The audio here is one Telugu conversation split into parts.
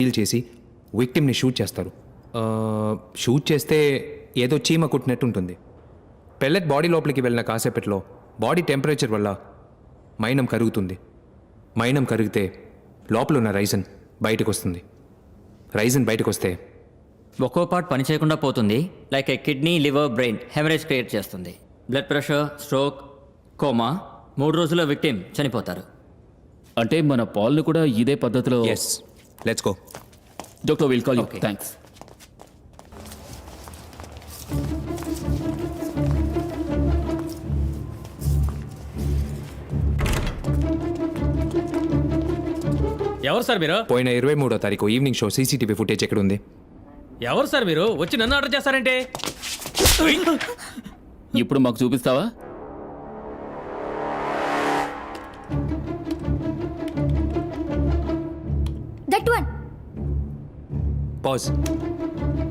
కిల్ చేసి విక్టిమ్ని షూట్ చేస్తారు. షూట్ చేస్తే ఏదో చీమ కుట్టినట్టు ఉంటుంది. పెల్లెట్ బాడీ లోపలికి వెళ్ళిన కాసేపట్లో బాడీ టెంపరేచర్ వల్ల మైనం కరుగుతుంది. మైనం కరిగితే లోపల ఉన్న రైజన్ బయటకు వస్తుంది. రైజన్ బయటకు వస్తే ఒక్కో పార్ట్ పని చేయకుండా పోతుంది. Like a kidney, liver, brain haemorrhage create చేస్తుంది. బ్లడ్ ప్రెషర్, స్ట్రోక్, కోమా, 3 రోజుల్లో విక్టిమ్ చనిపోతారు. అంటే మన పాల్ని కూడా ఇదే పద్ధతిలో. Yes, let's go. Doctor will call you. Okay. Thanks. ఎవరు సార్ మీరు? పోయిన 23వ తారీఖు ఈవినింగ్ షో సీసీటీవీ ఫుటేజ్ ఎక్కడ ఉంది? ఎవరు సార్ మీరు? వచ్చి నన్ను ఆర్డర్ చేస్తారంటే? ఇప్పుడు మాకు చూపిస్తావా? That one. పాజ్.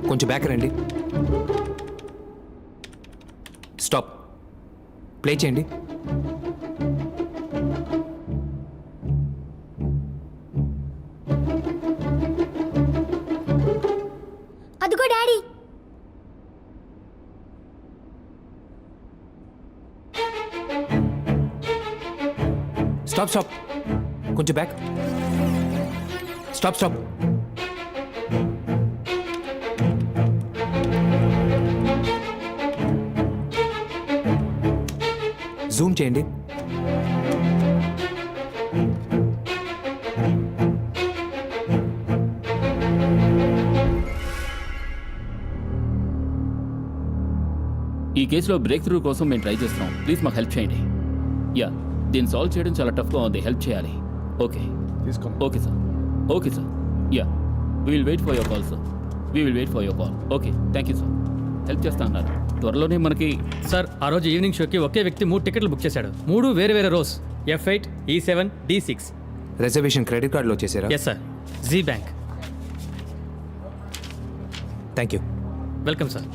కొంచెం బ్యాక్ రండి. స్టాప్. ప్లే చేయండి. అదిగో డాడీ. Stop stop. కొంచెం బ్యాక్. Stop stop. జూమ్ చేయండి. ఈ కేసులో బ్రేక్ త్రూ కోసం మేము ట్రై చేస్తున్నాం. ప్లీజ్ మాకు హెల్ప్ చేయండి. యా, దీన్ని సాల్వ్ చేయడం చాలా టఫ్గా ఉంది. హెల్ప్ చేయాలి. Okay okay sir. Okay sir. Yeah, we will wait for your call sir. We will wait for your call. Okay, thank you sir. Help చేస్తా అన్నారు. త్వరలోనే మనకి. సార్, ఆ రోజు ఈవినింగ్ షోకి ఒకే వ్యక్తి 3 టికెట్లు బుక్ చేశాడు. 3 వేరే వేరే rose. F8, E7, D6. Reservation credit కార్డులో వచ్చేసారా? Yes sir. జీ bank. Thank you. Welcome sir.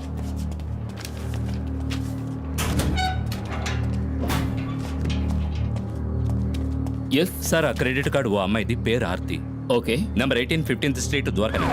Yes sir, ఆ క్రెడిట్ కార్డు ఓ అమ్మాయిది, పేరు Aarti, okay. Number 18 15th street Dwarka.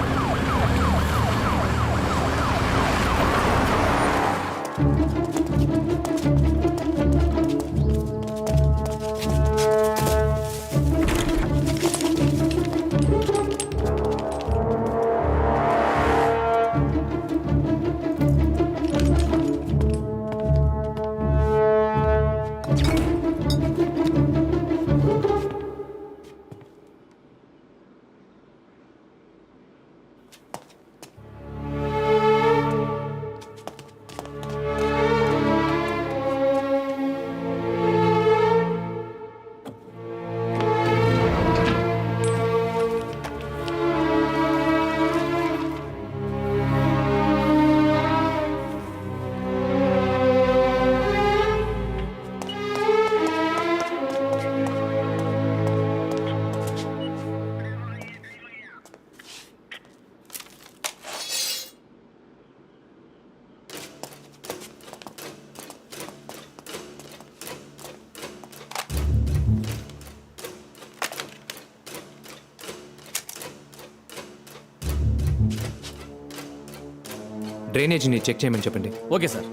డ్రైనేజీని చెక్ చేయమని చెప్పండి. Okay sir.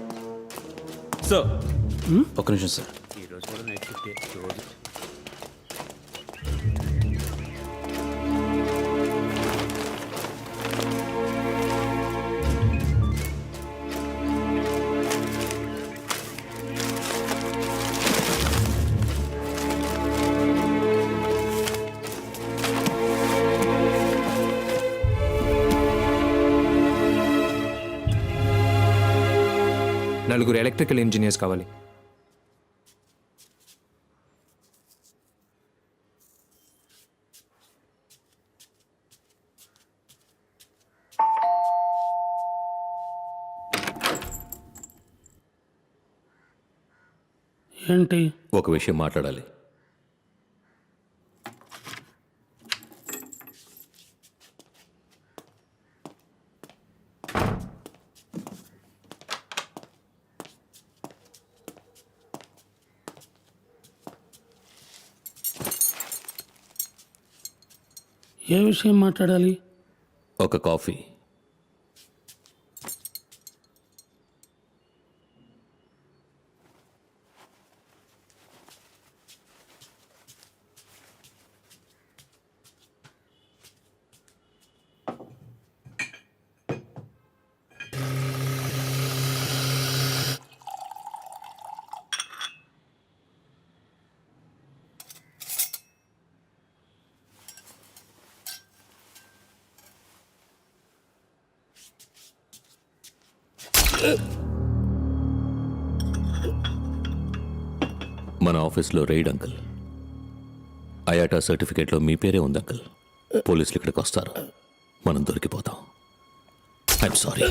సో ఒక్క నిమిషం సార్. నలుగురు ఎలక్ట్రికల్ ఇంజనీర్స్ కావాలి. ఏంటి? ఒక విషయం మాట్లాడాలి. ఏ విషయం మాట్లాడాలి? ఒక కాఫీ. మన ఆఫీస్లో రైడ్ అంకుల్. అయాటా సర్టిఫికేట్లో మీ పేరే ఉంది అంకుల్. పోలీసులు ఇక్కడికి వస్తారు, మనం దొరికిపోతాం. I'm sorry.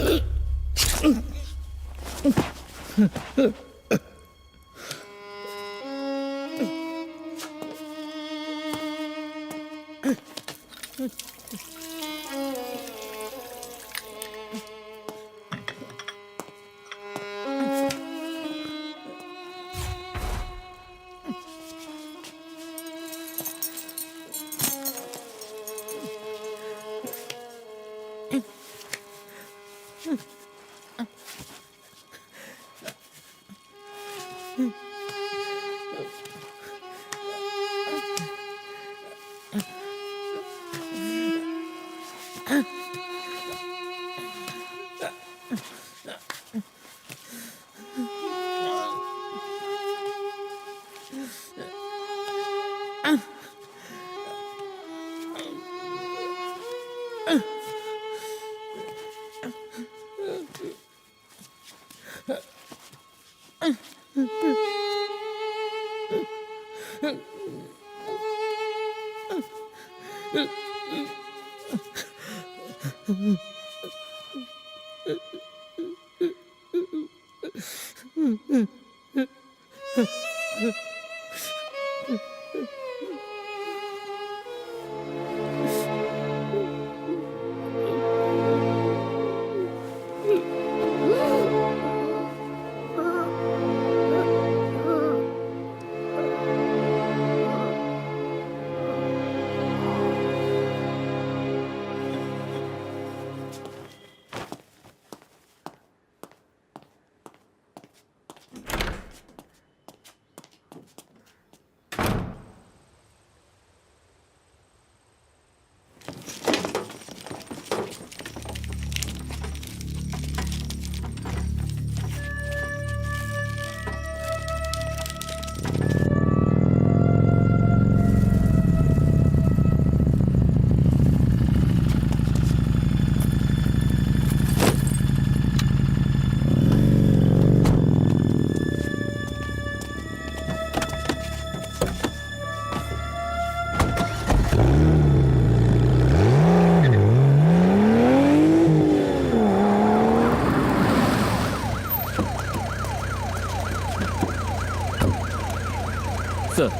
Sir,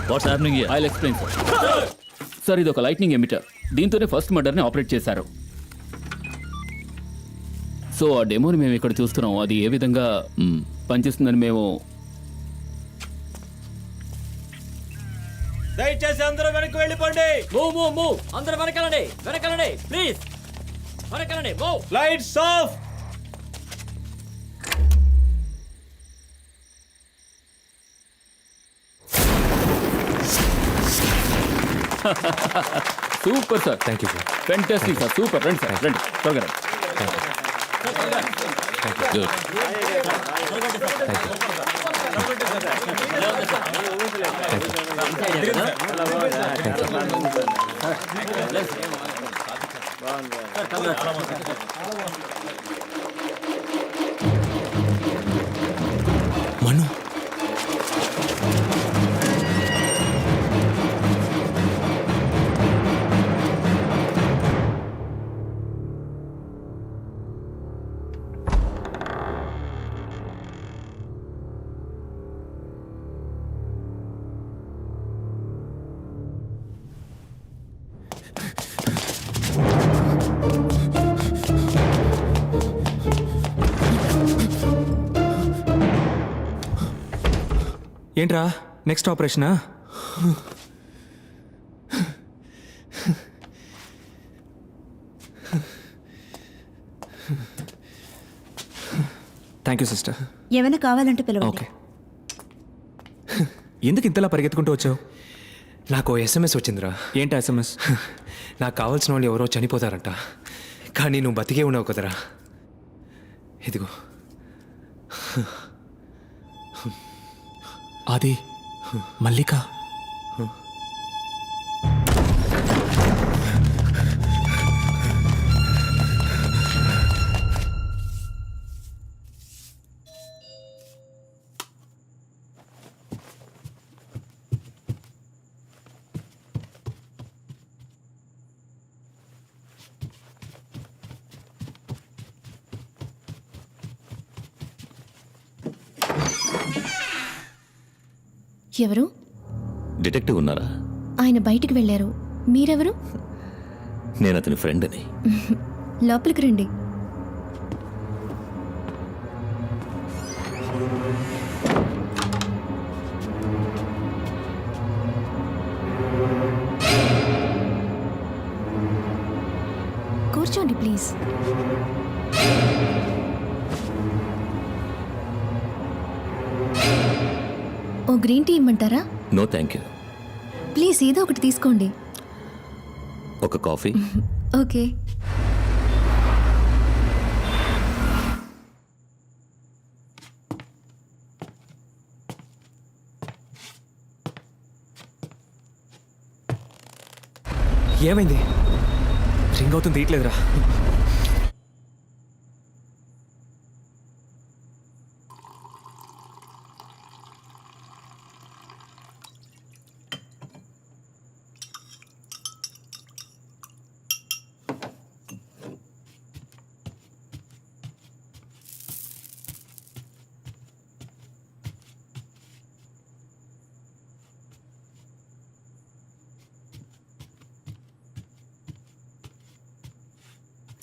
what's happening here? I'll explain sir. Sir, ఇది ఒక లైట్నింగ్ ఎమిటర్. దీంతోనే ఫస్ట్ మర్డర్ని ఆపరేట్ చేశారు. సో ఆ డెమోని మేము ఇక్కడ చూస్తున్నాం. అది ఏ విధంగా పనిచేస్తుందని మేము దయచేసి అందరూ వెనక్కి వెళ్ళిపోండి. మూవ్ అందరూ వెనకాలండి ప్లీజ్ వెనకాలండి. Move. Lights off. Super sir. Thank you sir. Fantastic sir. Super. రండి సార్, రండి త్వరగా రండి. గుడ్. మను, ఏంట్రా నెక్స్ట్ ఆపరేషనా? Thank you sister. ఏమైనా కావాలంటే పిలవండి. ఓకే. ఎందుకు ఇంతలా పరిగెత్తుకుంటూ వచ్చావు? నాకు ఎస్ఎంఎస్ వచ్చిందిరా. ఏంటి ఎస్ఎంఎస్? నాకు కావాల్సిన వాళ్ళు ఎవరో చనిపోతారంట, కానీ నువ్వు బతికే ఉన్నావు కదరా. ఇదిగో. అది మల్లిక. ఎవరు? డిటెక్టివ్ ఉన్నారా? ఆయన బయటికి వెళ్ళారు. మీరెవరు? నేను అతని ఫ్రెండ్ అని. లోపలికి రండి. కూర్చోండి ప్లీజ్. ఓ గ్రీన్ టీ ఇమ్మంటారా? No thank you. ప్లీజ్ ఏదో ఒకటి తీసుకోండి. ఒక కాఫీ. ఓకే. ఏమైంది? రింగ్ అవుతుంది, తీయట్లేదురా.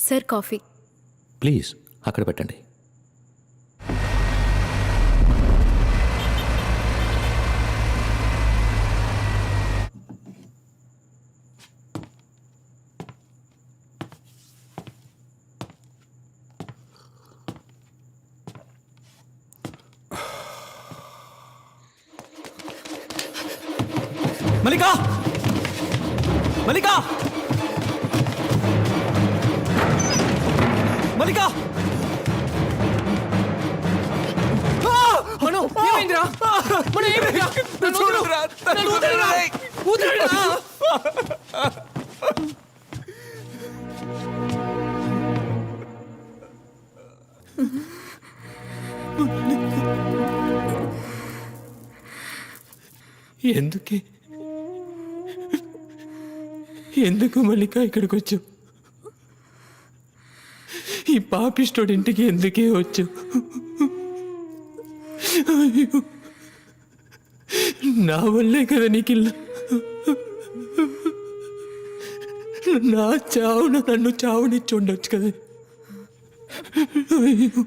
Sir coffee. ప్లీజ్ అక్కడ పెట్టండి. మల్లికా! మల్లికా! మల్లికా! మను, ఏమైందిరా? మను, ఏమైందిరా? నన్ను వదలరా! నన్ను వదలరా! వదలరా! ఎందుకు మల్లికా ఇక్కడికి వచ్చావు? ఈ పాపిస్టోడి ఇంటికి ఎందుకే వచ్చావు? అయ్యో, నా వల్లే కదా నీకు ఇలా. నా చావున నన్ను చావునిచ్చి ఉండొచ్చు కదా. అయ్యో.